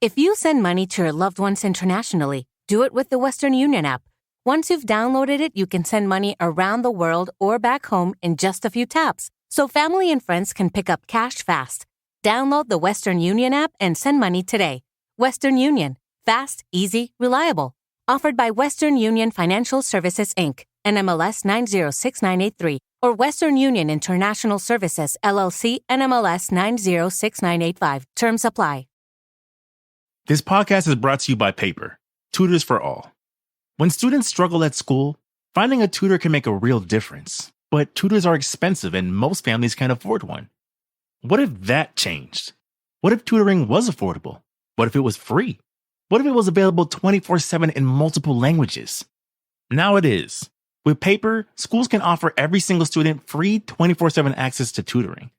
If you send money to your loved ones internationally, do it with the Western Union app. Once you've downloaded it, you can send money around the world or back home in just a few taps, so family and friends can pick up cash fast. Download the Western Union app and send money today. Western Union. Fast, easy, reliable. Offered by Western Union Financial Services, Inc., NMLS 906983, or Western Union International Services, LLC, NMLS 906985. Terms apply. This podcast is brought to you by Paper, Tutors for All. When students struggle at school, finding a tutor can make a real difference. But tutors are expensive and most families can't afford one. What if that changed? What if tutoring was affordable? What if it was free? What if it was available 24/7 in multiple languages? Now it is. With Paper, schools can offer every single student free 24/7 access to tutoring.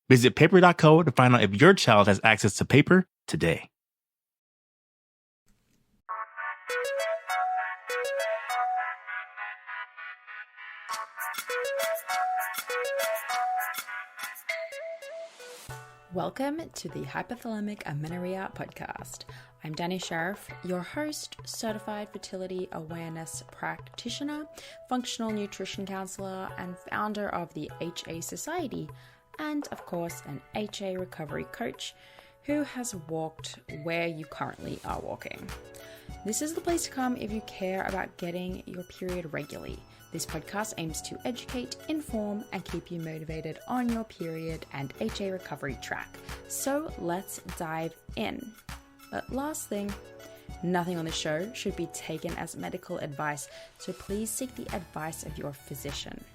Visit paper.co to find out if your child has access to Paper today. Welcome to the Hypothalamic Amenorrhea podcast. I'm Danny Sheriff, your host, certified fertility awareness practitioner, functional nutrition counselor, and founder of the HA Society, and of course, an HA recovery coach who has walked where you currently are walking. This is the place to come if you care about getting your period regularly. This podcast aims to educate, inform, and keep you motivated on your period and HA recovery track. So let's dive in. But last thing, nothing on the show should be taken as medical advice, so please seek the advice of your physician.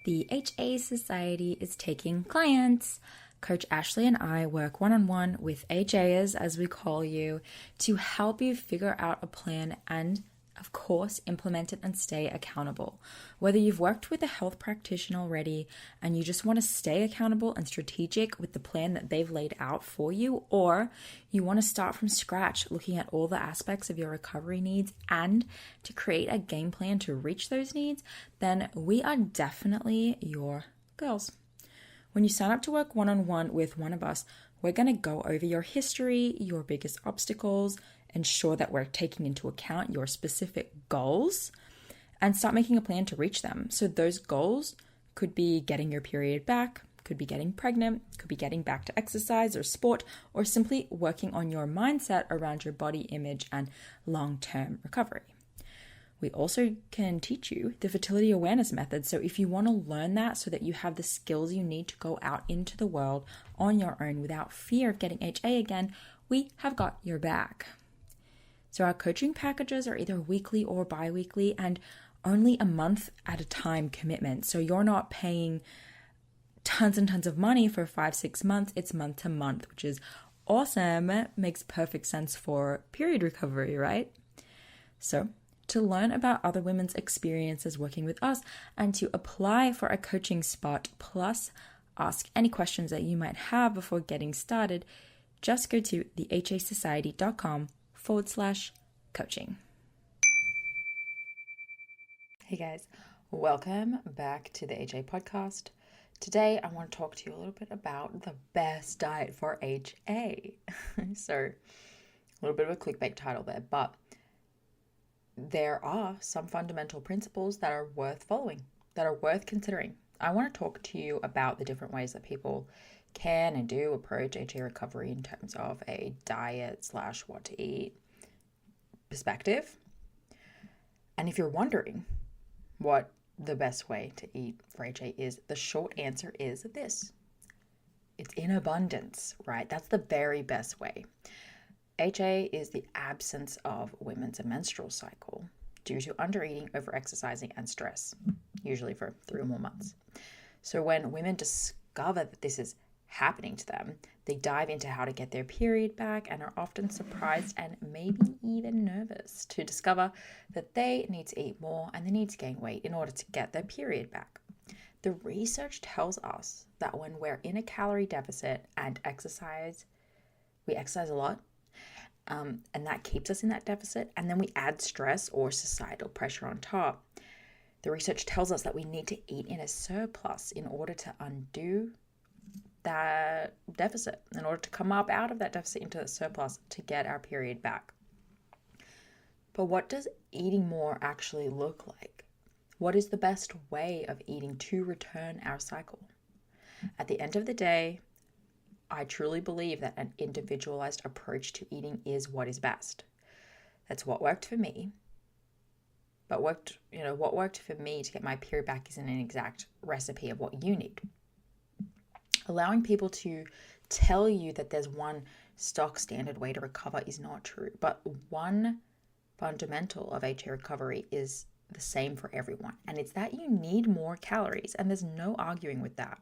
The HA Society is taking clients. Coach Ashley and I work one-on-one with HAers, as we call you, to help you figure out a plan and, of course, implement it and stay accountable. Whether you've worked with a health practitioner already and you just want to stay accountable and strategic with the plan that they've laid out for you, or you want to start from scratch looking at all the aspects of your recovery needs and to create a game plan to reach those needs, then we are definitely your girls. When you sign up to work one-on-one with one of us, we're going to go over your history, your biggest obstacles, ensure that we're taking into account your specific goals, and start making a plan to reach them. So those goals could be getting your period back, could be getting pregnant, could be getting back to exercise or sport, or simply working on your mindset around your body image and long-term recovery. We also can teach you the fertility awareness method. So if you want to learn that so that you have the skills you need to go out into the world on your own without fear of getting HA again, we have got your back. So our coaching packages are either weekly or bi-weekly and only a month at a time commitment. So you're not paying tons and tons of money for 5-6 months. It's month to month, which is awesome. Makes perfect sense for period recovery, right? So to learn about other women's experiences working with us and to apply for a coaching spot, plus ask any questions that you might have before getting started, just go to thehasociety.com/coaching. Hey guys, welcome back to the HA podcast. Today, I want to talk to you a little bit about the best diet for HA. So, a little bit of a clickbait title there, but there are some fundamental principles that are worth following, that are worth considering. I want to talk to you about the different ways that people can and do approach HA recovery in terms of a diet / what to eat perspective. And if you're wondering what the best way to eat for HA is, the short answer is this. It's in abundance, right? That's the very best way. HA is the absence of women's menstrual cycle due to undereating, overexercising, and stress, usually for 3 or more months. So when women discover that this is happening to them, they dive into how to get their period back and are often surprised and maybe even nervous to discover that they need to eat more and they need to gain weight in order to get their period back. The research tells us that when we're in a calorie deficit and we exercise a lot, and that keeps us in that deficit, and then we add stress or societal pressure on top. The research tells us that we need to eat in a surplus in order to undo that deficit, in order to come up out of that deficit into the surplus to get our period back. But what does eating more actually look like? What is the best way of eating to return our cycle? At the end of the day, I truly believe that an individualized approach to eating is what is best. That's what worked for me. But what worked for me to get my period back isn't an exact recipe of what you need. Allowing people to tell you that there's one stock standard way to recover is not true. But one fundamental of HA recovery is the same for everyone. And it's that you need more calories. And there's no arguing with that.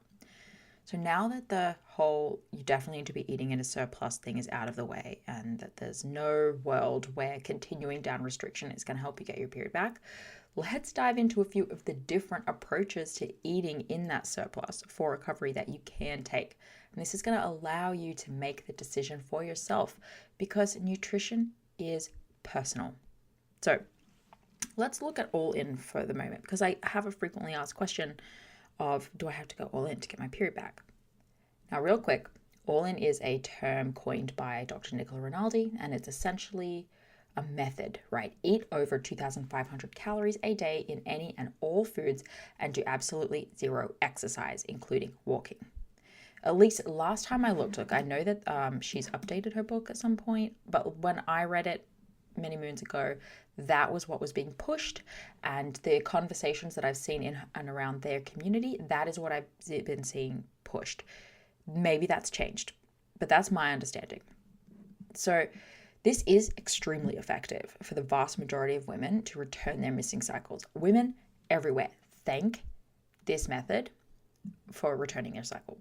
So now that the whole you definitely need to be eating in a surplus thing is out of the way, and that there's no world where continuing down restriction is going to help you get your period back, let's dive into a few of the different approaches to eating in that surplus for recovery that you can take. And this is going to allow you to make the decision for yourself, because nutrition is personal. So let's look at all in for the moment, because I have a frequently asked question of, do I have to go all in to get my period back? Now, real quick, all in is a term coined by Dr. Nicola Rinaldi, and it's essentially a method, right? Eat over 2,500 calories a day in any and all foods and do absolutely zero exercise, including walking. At least last time I looked, I know that she's updated her book at some point, but when I read it many moons ago, that was what was being pushed, and the conversations that I've seen in and around their community, that is what I've been seeing pushed. Maybe that's changed, but that's my understanding. So this is extremely effective for the vast majority of women to return their missing cycles. Women everywhere thank this method for returning their cycle.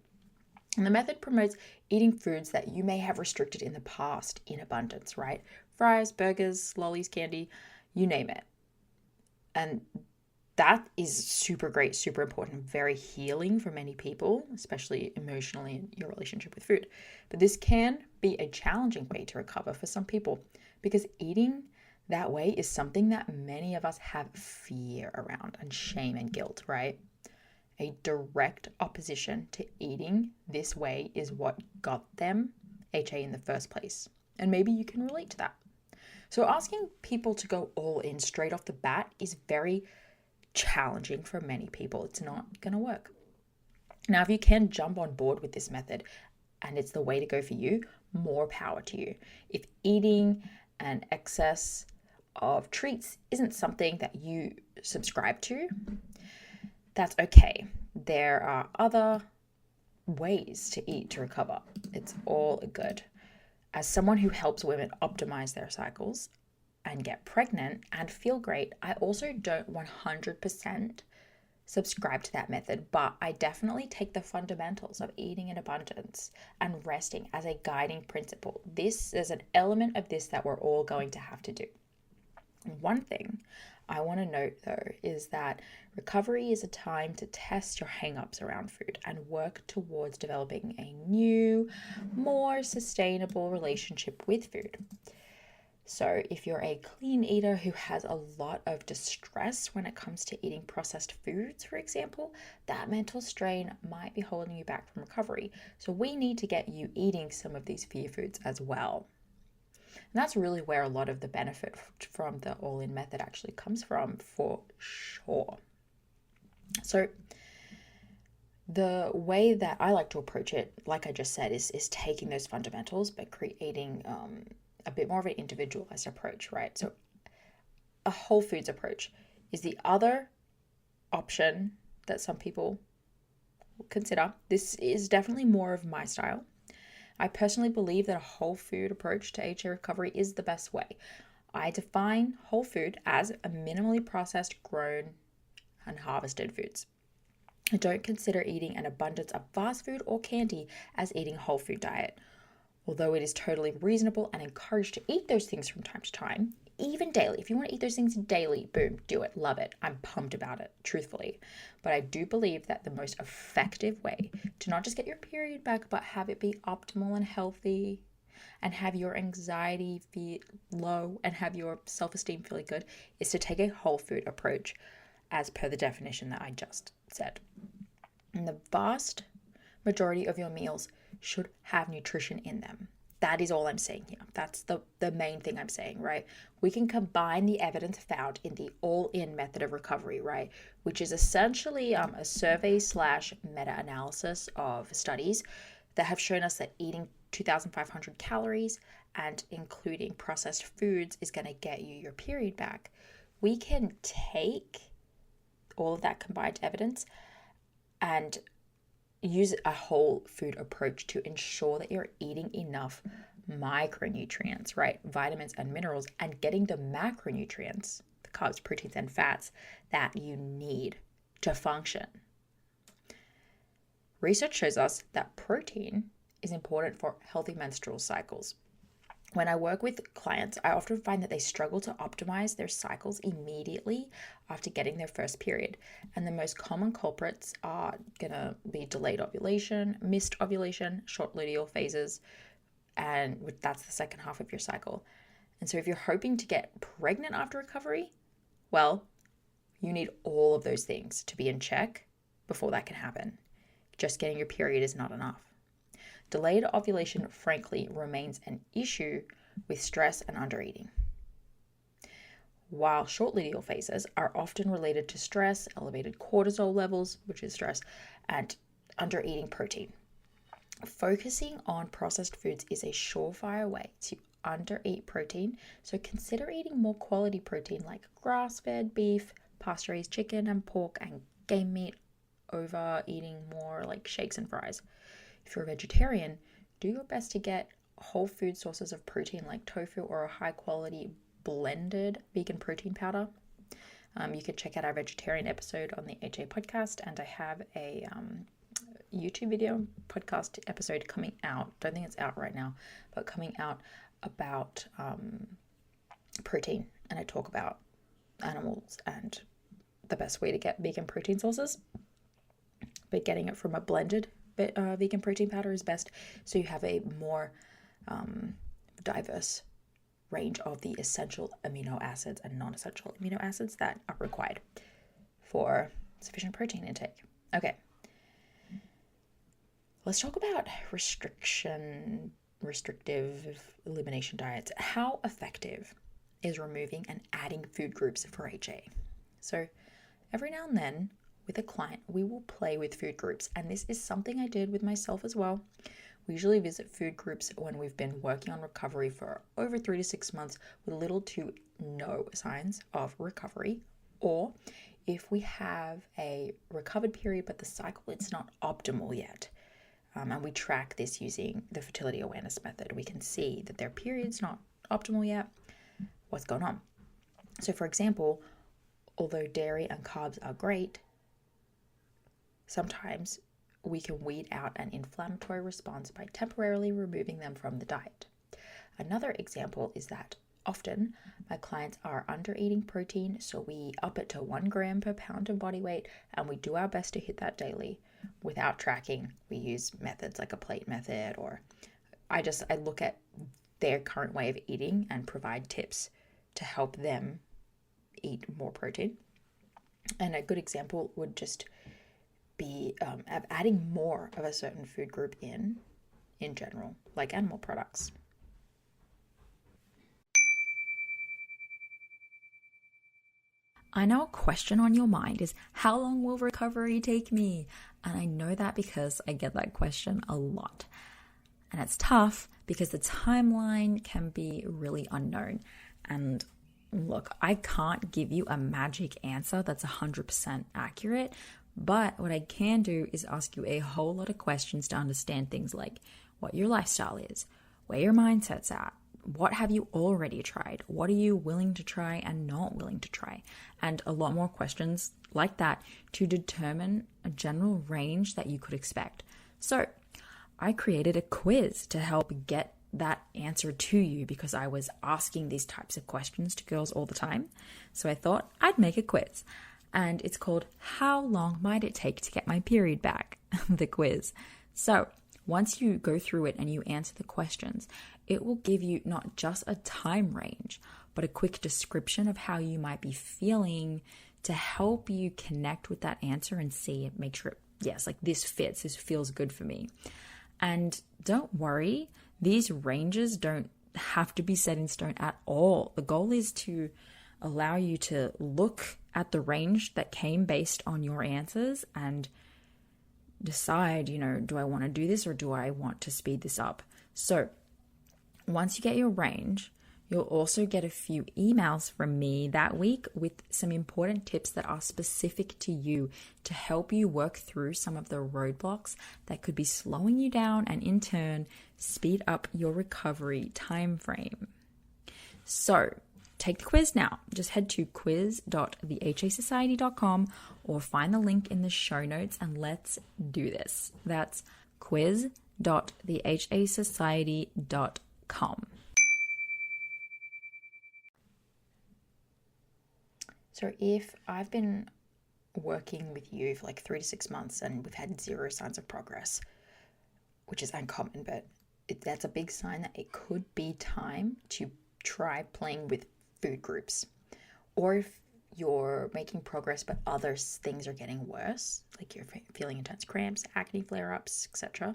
And the method promotes eating foods that you may have restricted in the past in abundance, right? Fries, burgers, lollies, candy, you name it. And that is super great, super important, very healing for many people, especially emotionally in your relationship with food. But this can be a challenging way to recover for some people, because eating that way is something that many of us have fear around, and shame and guilt, right? A direct opposition to eating this way is what got them HA in the first place. And maybe you can relate to that. So asking people to go all in straight off the bat is very challenging for many people. It's not going to work. Now, if you can jump on board with this method and it's the way to go for you, more power to you. If eating an excess of treats isn't something that you subscribe to, that's okay. There are other ways to eat to recover. It's all good. As someone who helps women optimize their cycles and get pregnant and feel great, I also don't 100% subscribe to that method, but I definitely take the fundamentals of eating in abundance and resting as a guiding principle. There's an element of this that we're all going to have to do. One thing I want to note though is that recovery is a time to test your hang-ups around food and work towards developing a new, more sustainable relationship with food. So if you're a clean eater who has a lot of distress when it comes to eating processed foods, for example, that mental strain might be holding you back from recovery. So we need to get you eating some of these fear foods as well. And that's really where a lot of the benefit from the all-in method actually comes from, for sure. So the way that I like to approach it, like I just said, is taking those fundamentals but creating a bit more of an individualized approach, right? So a whole foods approach is the other option that some people consider. This is definitely more of my style. I personally believe that a whole food approach to HA recovery is the best way. I define whole food as a minimally processed, grown, and harvested foods. I don't consider eating an abundance of fast food or candy as eating a whole food diet. Although it is totally reasonable and encouraged to eat those things from time to time, even daily. If you want to eat those things daily, boom, do it, love it. I'm pumped about it, truthfully. But I do believe that the most effective way to not just get your period back, but have it be optimal and healthy, and have your anxiety feel low and have your self-esteem feeling good, is to take a whole food approach as per the definition that I just said. And the vast majority of your meals should have nutrition in them. That is all I'm saying here. That's the main thing I'm saying, right? We can combine the evidence found in the all-in method of recovery, right? Which is essentially a survey / meta-analysis of studies that have shown us that eating 2,500 calories and including processed foods is going to get you your period back. We can take all of that combined evidence and use a whole food approach to ensure that you're eating enough micronutrients, right? Vitamins and minerals, and getting the macronutrients, the carbs, proteins, and fats that you need to function. Research shows us that protein is important for healthy menstrual cycles. When I work with clients, I often find that they struggle to optimize their cycles immediately after getting their first period. And the most common culprits are going to be delayed ovulation, missed ovulation, short luteal phases, and that's the second half of your cycle. And so if you're hoping to get pregnant after recovery, well, you need all of those things to be in check before that can happen. Just getting your period is not enough. Delayed ovulation, frankly, remains an issue with stress and undereating. While short luteal phases are often related to stress, elevated cortisol levels, which is stress, and undereating protein. Focusing on processed foods is a surefire way to undereat protein, so consider eating more quality protein like grass-fed beef, pasture-raised chicken and pork, and game meat over eating more like shakes and fries. If you're a vegetarian, do your best to get whole food sources of protein like tofu or a high quality blended vegan protein powder. You can check out our vegetarian episode on the HA podcast, and I have a YouTube video podcast episode coming out. Don't think it's out right now, but coming out about protein, and I talk about animals and the best way to get vegan protein sources, but getting it from a blended vegan protein powder is best, so you have a more diverse range of the essential amino acids and non-essential amino acids that are required for sufficient protein intake. Okay, let's talk about restrictive elimination diets. How effective is removing and adding food groups for HA? So every now and then, with a client, we will play with food groups, and this is something I did with myself as well. We usually visit food groups when we've been working on recovery for over 3 to 6 months with little to no signs of recovery, or if we have a recovered period but the cycle it's not optimal yet. And we track this using the fertility awareness method. We can see that their period's not optimal yet. What's going on? So for example, although dairy and carbs are great, sometimes we can weed out an inflammatory response by temporarily removing them from the diet. Another example is that often my clients are under eating protein, so we up it to 1 gram per pound of body weight, and we do our best to hit that daily without tracking. We use methods like a plate method, or I look at their current way of eating and provide tips to help them eat more protein. And a good example would just be adding more of a certain food group in general, like animal products. I know a question on your mind is, how long will recovery take me? And I know that because I get that question a lot. And it's tough because the timeline can be really unknown. And look, I can't give you a magic answer that's 100% accurate. But what I can do is ask you a whole lot of questions to understand things like what your lifestyle is, where your mindset's at, what have you already tried, what are you willing to try and not willing to try, and a lot more questions like that to determine a general range that you could expect. So I created a quiz to help get that answer to you because I was asking these types of questions to girls all the time. So I thought I'd make a quiz. And it's called How Long Might It Take to Get My Period Back? The quiz. So once you go through it and you answer the questions, it will give you not just a time range, but a quick description of how you might be feeling to help you connect with that answer and see, make sure it yes, like this fits, this feels good for me. And don't worry, these ranges don't have to be set in stone at all. The goal is to allow you to look at the range that came based on your answers and decide, do I want to do this or do I want to speed this up? So once you get your range, you'll also get a few emails from me that week with some important tips that are specific to you to help you work through some of the roadblocks that could be slowing you down and in turn speed up your recovery time frame. So take the quiz now. Just head to quiz.thehasociety.com or find the link in the show notes and let's do this. That's quiz.thehasociety.com. So if I've been working with you for like 3 to 6 months and we've had 0 signs of progress, which is uncommon, but that's a big sign that it could be time to try playing with food groups. Or if you're making progress but other things are getting worse, like you're feeling intense cramps, acne flare-ups, etc.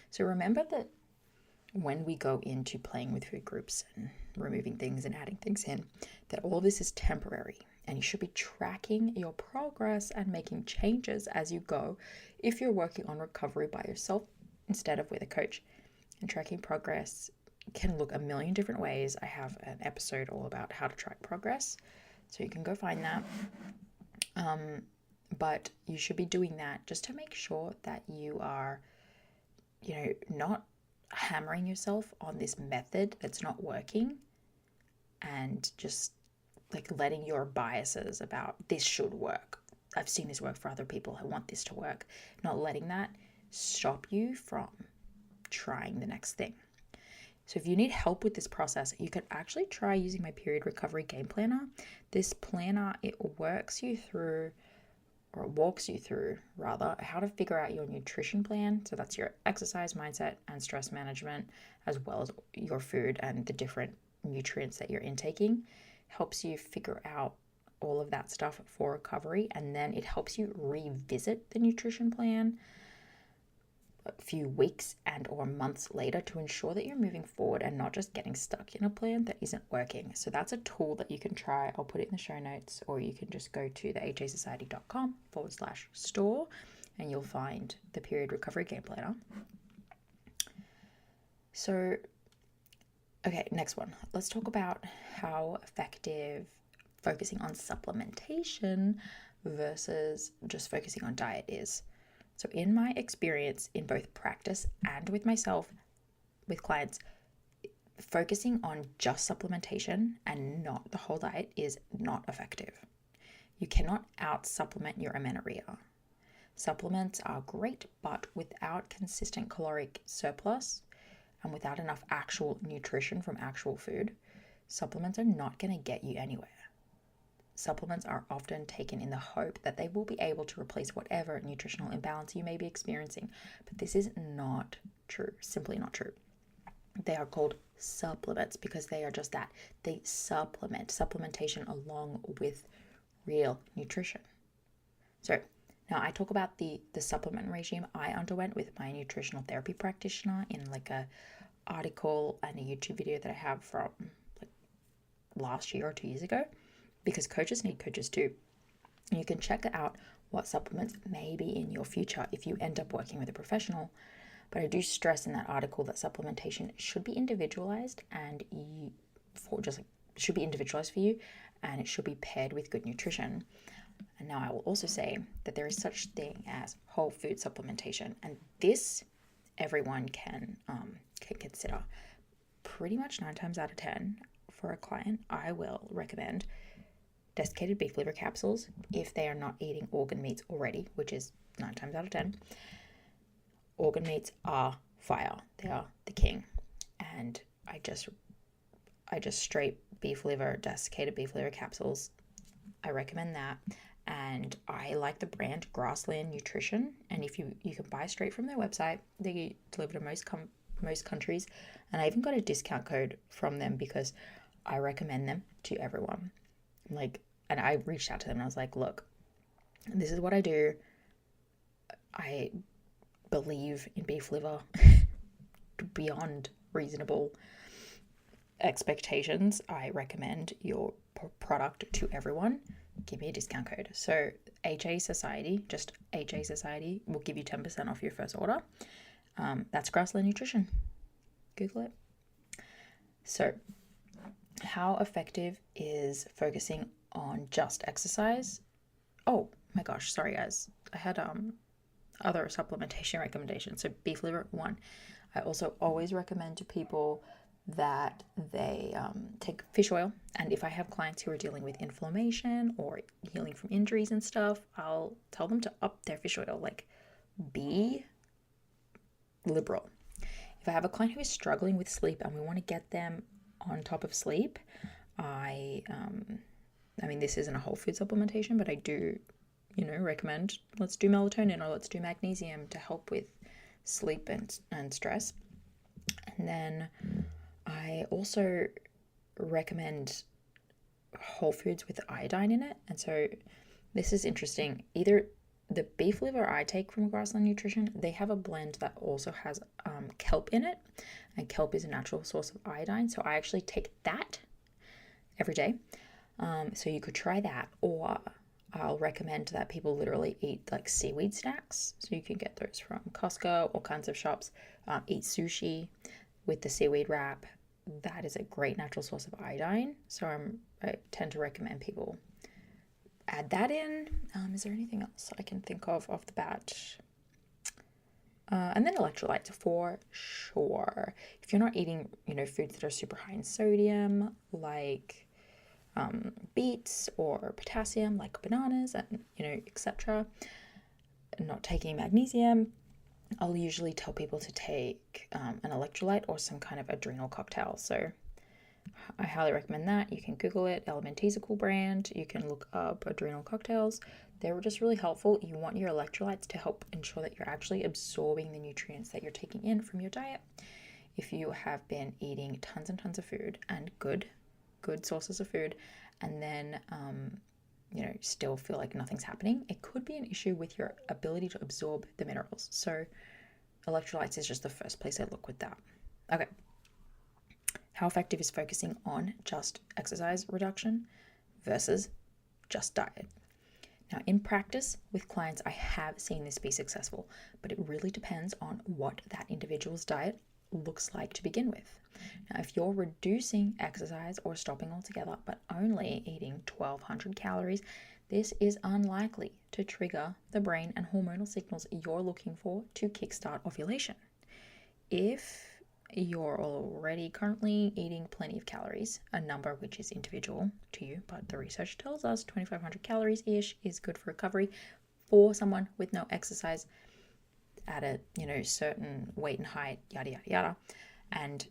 So remember that when we go into playing with food groups and removing things and adding things in, that all of this is temporary. And you should be tracking your progress and making changes as you go if you're working on recovery by yourself instead of with a coach. And tracking progress can look a million different ways. I have an episode all about how to track progress, so you can go find that. But you should be doing that just to make sure that you are, not hammering yourself on this method that's not working and just like letting your biases about this should work. I've seen this work for other people. I want this to work. Not letting that stop you from trying the next thing. So if you need help with this process, you could actually try using my period recovery game planner. This planner, it walks you through how to figure out your nutrition plan. So that's your exercise, mindset, and stress management, as well as your food and the different nutrients that you're intaking. Helps you figure out all of that stuff for recovery, and then it helps you revisit the nutrition plan a few weeks and or months later to ensure that you're moving forward and not just getting stuck in a plan that isn't working. So that's a tool that you can try. I'll put it in the show notes, or you can just go to thehasociety.com/store and you'll find the period recovery game planner. So okay, next one. Let's talk about how effective focusing on supplementation versus just focusing on diet is. So in my experience, in both practice and with myself, with clients, focusing on just supplementation and not the whole diet is not effective. You cannot out-supplement your amenorrhea. Supplements are great, but without consistent caloric surplus and without enough actual nutrition from actual food, supplements are not going to get you anywhere. Supplements are often taken in the hope that they will be able to replace whatever nutritional imbalance you may be experiencing, but this is not true, simply not true. They are called supplements because they are just that. They supplement, supplementation along with real nutrition. So now I talk about the supplement regime I underwent with my nutritional therapy practitioner in like a article and a YouTube video that I have from like last year or 2 years ago, because coaches need coaches too. And you can check out what supplements may be in your future if you end up working with a professional. But I do stress in that article that supplementation should be individualized and should be individualized for you, and it should be paired with good nutrition. And now I will also say that there is such thing as whole food supplementation, and this everyone can consider. Pretty much 9 times out of 10 for a client, I will recommend desiccated beef liver capsules if they are not eating organ meats already, which is 9 times out of 10. Organ meats are fire. They are the king. And I just straight beef liver, desiccated beef liver capsules. I recommend that. And I like the brand Grassland Nutrition. And if you can buy straight from their website, they deliver to most countries. And I even got a discount code from them because I recommend them to everyone. And I reached out to them and I was like, look, this is what I do. I believe in beef liver beyond reasonable expectations. I recommend your product to everyone. Give me a discount code. So HA Society, just HA Society, will give you 10% off your first order. That's Grassland Nutrition. Google it. So how effective is focusing on just exercise? Oh my gosh, sorry guys. I had other supplementation recommendations. So beef liver, 1. I also always recommend to people that they take fish oil. And if I have clients who are dealing with inflammation or healing from injuries and stuff, I'll tell them to up their fish oil. Like, be liberal. If I have a client who is struggling with sleep and we want to get them on top of sleep, I mean, this isn't a whole food supplementation, but I do, recommend let's do melatonin or let's do magnesium to help with sleep and stress. And then I also recommend whole foods with iodine in it. And so this is interesting. Either the beef liver I take from Grassland Nutrition, they have a blend that also has kelp in it. And kelp is a natural source of iodine. So I actually take that every day. So you could try that, or I'll recommend that people literally eat like seaweed snacks. So you can get those from Costco, all kinds of shops. Eat sushi with the seaweed wrap. That is a great natural source of iodine. So I tend to recommend people add that in. Is there anything else I can think of off the bat? And then electrolytes for sure. If you're not eating, foods that are super high in sodium, like beets or potassium, like bananas and, etc., not taking magnesium, I'll usually tell people to take an electrolyte or some kind of adrenal cocktail. So I highly recommend that. You can Google it. Elimination is a cool brand. You can look up adrenal cocktails. They're just really helpful. You want your electrolytes to help ensure that you're actually absorbing the nutrients that you're taking in from your diet. If you have been eating tons and tons of food and good sources of food, and then still feel like nothing's happening, it could be an issue with your ability to absorb the minerals. So electrolytes is just the first place I look with that. Okay. How effective is focusing on just exercise reduction versus just diet? Now, in practice with clients, I have seen this be successful, but it really depends on what that individual's diet looks like to begin with. Now, if you're reducing exercise or stopping altogether, but only eating 1,200 calories, this is unlikely to trigger the brain and hormonal signals you're looking for to kickstart ovulation. If you're already currently eating plenty of calories, a number which is individual to you, but the research tells us 2,500 calories-ish is good for recovery for someone with no exercise at a certain weight and height, yada yada yada. And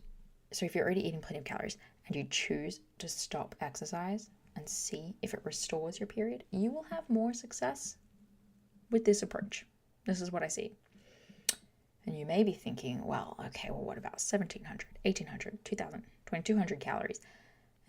so if you're already eating plenty of calories and you choose to stop exercise and see if it restores your period, you will have more success with this approach. This is what I see. And you may be thinking, well, what about 1,700, 1,800, 2,000, 2,200 calories?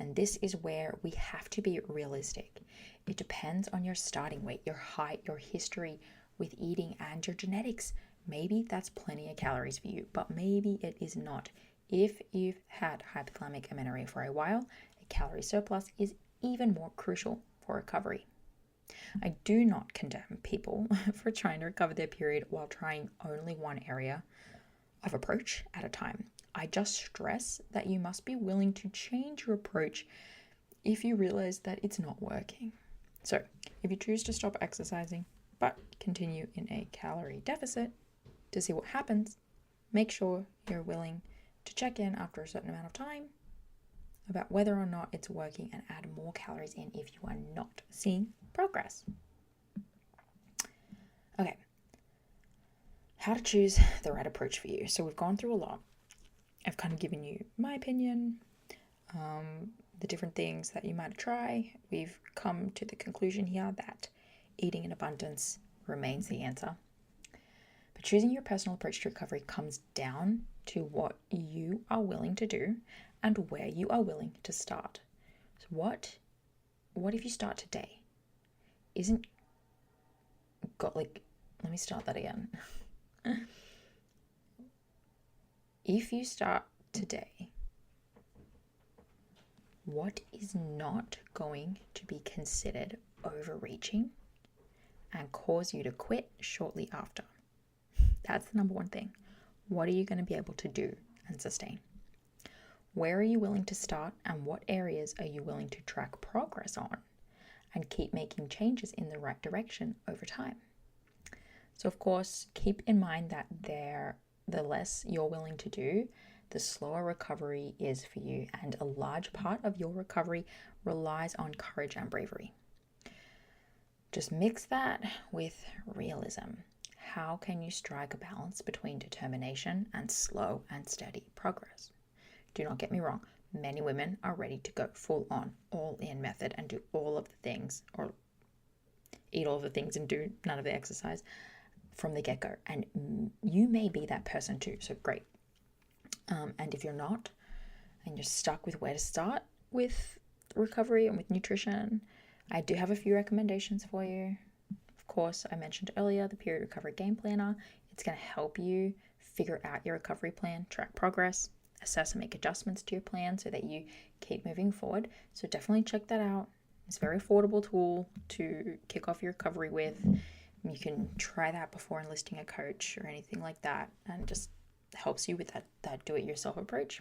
And this is where we have to be realistic. It depends on your starting weight, your height, your history with eating, and your genetics. Maybe that's plenty of calories for you, but maybe it is not. If you've had hypothalamic amenorrhea for a while, a calorie surplus is even more crucial for recovery. I do not condemn people for trying to recover their period while trying only one area of approach at a time. I just stress that you must be willing to change your approach if you realize that it's not working. So, if you choose to stop exercising but continue in a calorie deficit to see what happens, make sure you're willing to check in after a certain amount of time about whether or not it's working and add more calories in if you are not seeing progress. Okay, how to choose the right approach for you. So we've gone through a lot. I've kind of given you my opinion, the different things that you might try. We've come to the conclusion here that eating in abundance remains the answer. But choosing your personal approach to recovery comes down to what you are willing to do and where you are willing to start. So what if you start today? Isn't got like let me start that again. If you start today, what is not going to be considered overreaching and cause you to quit shortly after? That's the number one thing. What are you going to be able to do and sustain? Where are you willing to start, and what areas are you willing to track progress on and keep making changes in the right direction over time? So of course, keep in mind that the less you're willing to do, the slower recovery is for you, and a large part of your recovery relies on courage and bravery. Just mix that with realism. How can you strike a balance between determination and slow and steady progress? Do not get me wrong, many women are ready to go full on, all in method and do all of the things, or eat all of the things and do none of the exercise from the get-go. And you may be that person too, so great. And if you're not, and you're stuck with where to start with recovery and with nutrition, I do have a few recommendations for you. Of course, I mentioned earlier the Period Recovery Game Planner. It's going to help you figure out your recovery plan, track progress, assess and make adjustments to your plan so that you keep moving forward. So definitely check that out. It's a very affordable tool to kick off your recovery with. You can try that before enlisting a coach or anything like that, and just helps you with that do-it-yourself approach.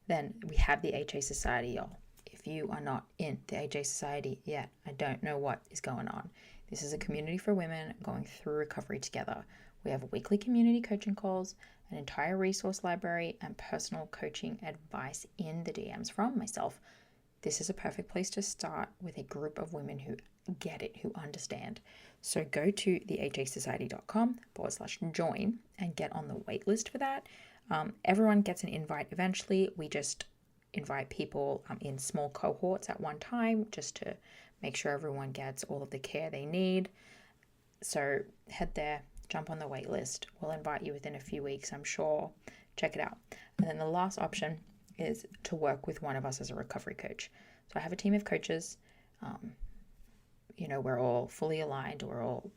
Then we have the HA Society, y'all. If you are not in the HA Society yet, I don't know what is going on. This is a community for women going through recovery together. We have weekly community coaching calls, an entire resource library, and personal coaching advice in the DMs from myself. This is a perfect place to start with a group of women who get it, who understand. So go to thehasociety.com/join and get on the wait list for that. Everyone gets an invite eventually. We just invite people in small cohorts at one time just to make sure everyone gets all of the care they need. So head there, jump on the wait list. We'll invite you within a few weeks, I'm sure. Check it out. And then the last option is to work with one of us as a recovery coach. So I have a team of coaches. We're all fully aligned. We're all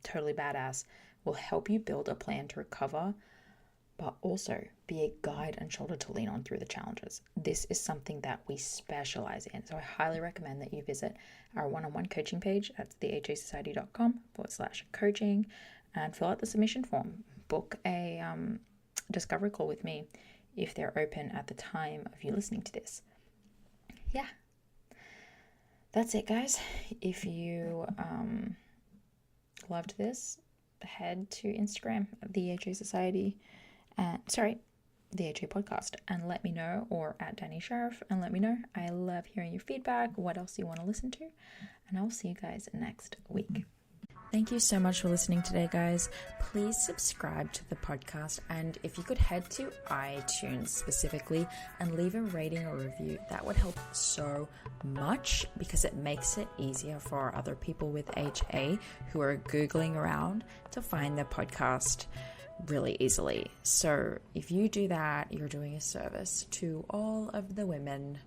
totally badass. We'll help you build a plan to recover, but also be a guide and shoulder to lean on through the challenges. This is something that we specialize in. So I highly recommend that you visit our one-on-one coaching page at thehasociety.com/coaching and fill out the submission form. Book a discovery call with me if they're open at the time of you listening to this. Yeah. That's it, guys. If you loved this, head to Instagram at the HA Society, the HA Podcast, and let me know, or at Danny Sheriff, and let me know. I love hearing your feedback, what else you want to listen to, and I'll see you guys next week. Thank you so much for listening today, guys. Please subscribe to the podcast, and if you could head to iTunes specifically and leave a rating or review, that would help so much because it makes it easier for other people with HA who are Googling around to find the podcast really easily. So if you do that, you're doing a service to all of the women.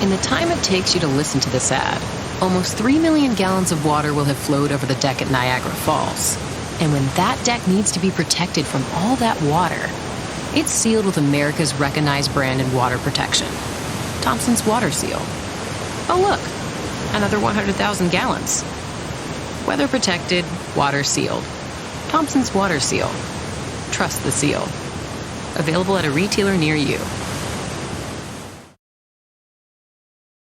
In the time it takes you to listen to this ad, almost 3 million gallons of water will have flowed over the deck at Niagara Falls. And when that deck needs to be protected from all that water, it's sealed with America's recognized brand in water protection, Thompson's Water Seal. Oh look, another 100,000 gallons. Weather protected, water sealed. Thompson's Water Seal. Trust the seal. Available at a retailer near you.